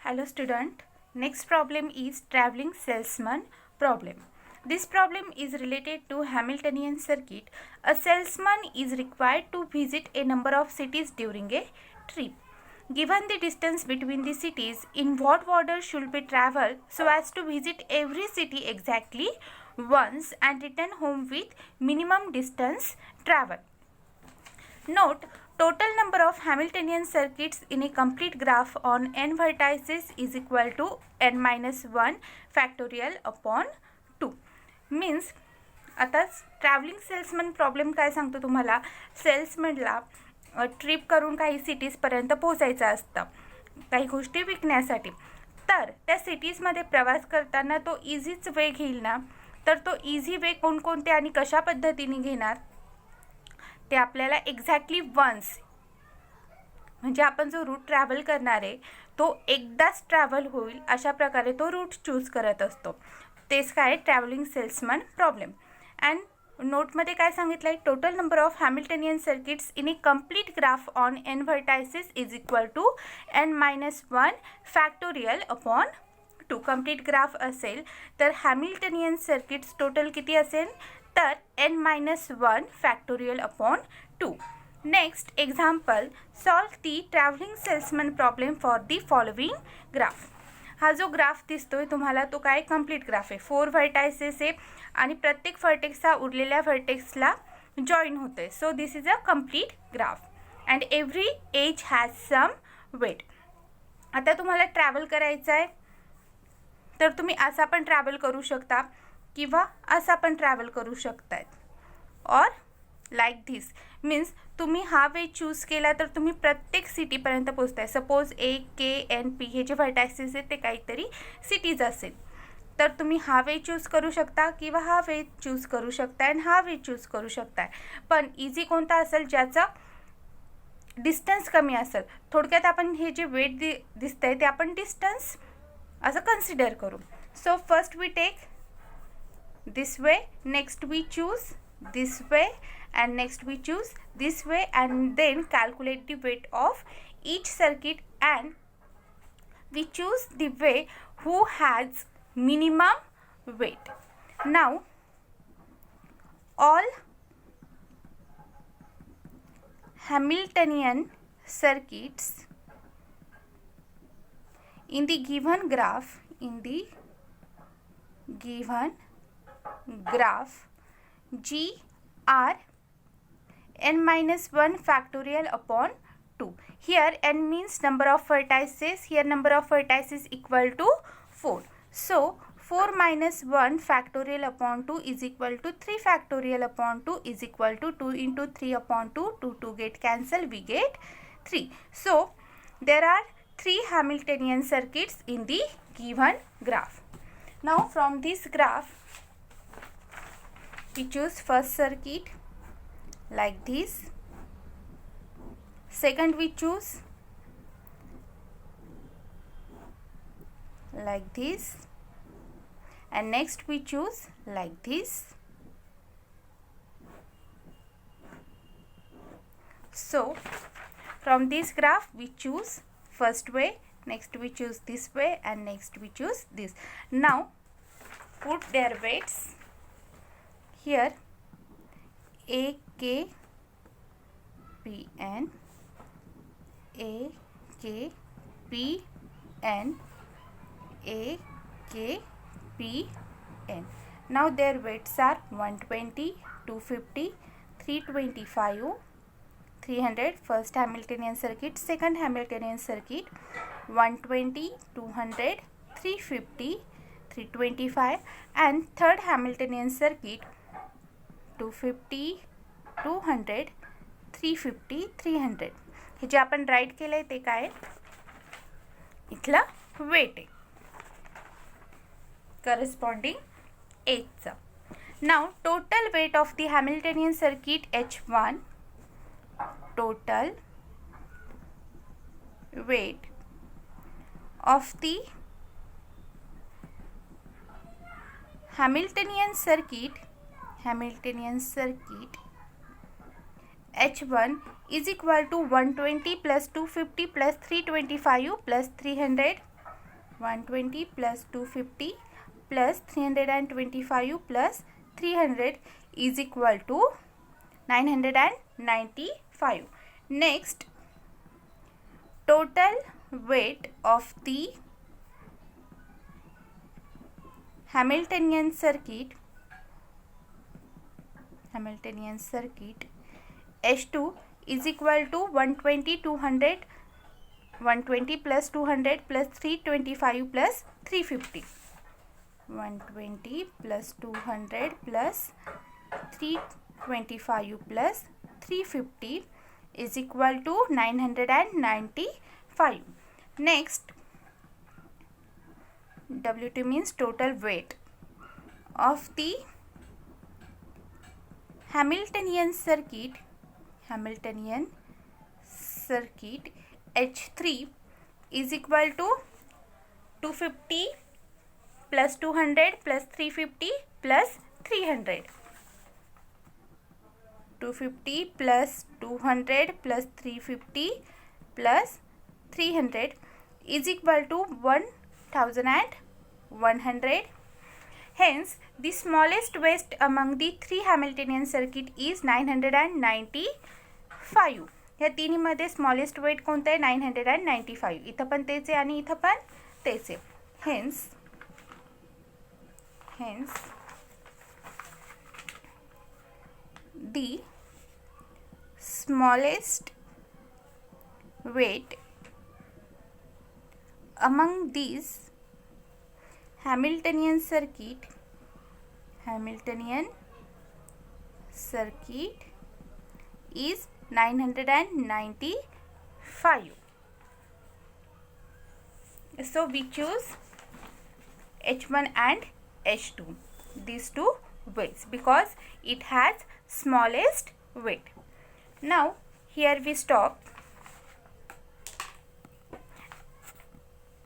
Hello student. Next problem is traveling salesman problem. This problem is related to Hamiltonian circuit. A salesman is required to visit a number of cities during a trip. Given the distance between the cities, in what order should be traveled so as to visit every city exactly once and return home with minimum distance travel? Note, total number of Hamiltonian circuits in a complete graph on n vertices is equal to n minus 1 factorial upon 2. Means आता travelling salesman problem काय सांगतो तुम्हाला, सेल्समनला trip करून काही सिटीजपर्यंत पोहोचायचं असतं काही गोष्टी विकण्यासाठी. तर त्या सिटीजमध्ये प्रवास करताना तो इझीच वे घेईल ना, तर तो इझी वे कोणकोणते आणि कशा पद्धतीने घेणार ते आपल्याला एक्झॅक्टली वन्स, म्हणजे आपण जो रूट ट्रॅव्हल करणार आहे तो एकदाच ट्रॅव्हल होईल अशा प्रकारे तो रूट चूज करत असतो. तेच काय ट्रॅव्हलिंग सेल्समन प्रॉब्लेम. अँड नोटमध्ये काय सांगितलं आहे, total number of Hamiltonian circuits in a complete graph on n vertices is equal to n minus 1 factorial upon 2. Complete graph असेल तर हॅमिल्टनियन सर्किट्स टोटल किती असेल, तर n minus 1 factorial upon 2. Next example, solve the traveling salesman problem for the following graph. हा जो graph दिसतोय तुम्हाला तो काय कंप्लीट ग्राफ आहे. 4 व्हर्टायसेस आहे आणि प्रत्येक व्हर्टेक्स हा उरलेल्या व्हर्टेक्सला जॉईन होतोय. So this is a complete graph and every edge has some weight. आता तुम्हाला ट्रॅव्हल करायचं आहे तर तुम्ही असा पण ट्रॅव्हल करू शकता किंवा असा पण ट्रॅव्हल करू शकतात, और लाईक धिस. मीन्स तुम्ही हा वे चूज केला तर तुम्ही प्रत्येक सिटीपर्यंत पोचताय. सपोज ए के एन पी हे जे व्हर्टायसेस आहेत ते काहीतरी सिटीज असेल तर तुम्ही हा वे चूज करू शकता किंवा हा वे चूज करू शकता आणि हा वे चूज करू शकताय. पण इझी कोणता असेल ज्याचा डिस्टन्स कमी असेल. थोडक्यात आपण हे जे वेट दिसतंय ते आपण डिस्टन्स असं कन्सिडर करू. So first we take this way, next we choose this way, and next we choose this way, and then calculate the weight of each circuit and we choose the way who has minimum weight. Now all Hamiltonian circuits in the given graph G are n minus 1 factorial upon 2. Here n means number of vertices. Here number of vertices equal to 4. So 4 minus 1 factorial upon 2 is equal to 3 factorial upon 2 is equal to 2 into 3 upon 2. 2 get cancelled, we get 3. So there are 3 Hamiltonian circuits in the given graph. Now from this graph we choose first circuit like this, second we choose like this, and next we choose like this. So from this graph we choose first way, next we choose this way, and next we choose this. Now put their weights. Here A K P N, A K P N, A K P N. Now their weights are 120, 250, 325, 300. First Hamiltonian circuit, second Hamiltonian circuit 120, 200, 350, 325, and third Hamiltonian circuit 250, 200, 350, 300. हे जे आपण write केलंय ते काय इथला weight आहे corresponding एजचा. नाव total weight of the Hamiltonian circuit H1, total weight of the Hamiltonian circuit H1 is equal to 120 plus 250 plus 325 plus 300 120 plus 250 plus 325 plus 300 is equal to 995. Next, total weight of the Hamiltonian circuit H2 is equal to 120 plus 200 plus 325 plus 350. 120 plus 200 plus 325 plus 350 is equal to 995. Next, WT means total weight of the Hamiltonian circuit H3 is equal to 250 plus 200 plus 350 plus 300. 250 plus 200 plus 350 plus 300 is equal to 1100. Hence, the smallest weight among the three Hamiltonian circuit is 995. या तिन्हीमध्ये smallest wait कोणतं आहे 995. इथं पण तेच आहे आणि इथं पण तेच आहे. Hence the smallest weight among these Hamiltonian circuit is 995. So we choose H1 and H2, these two weights, because it has smallest weight. Now here we stop.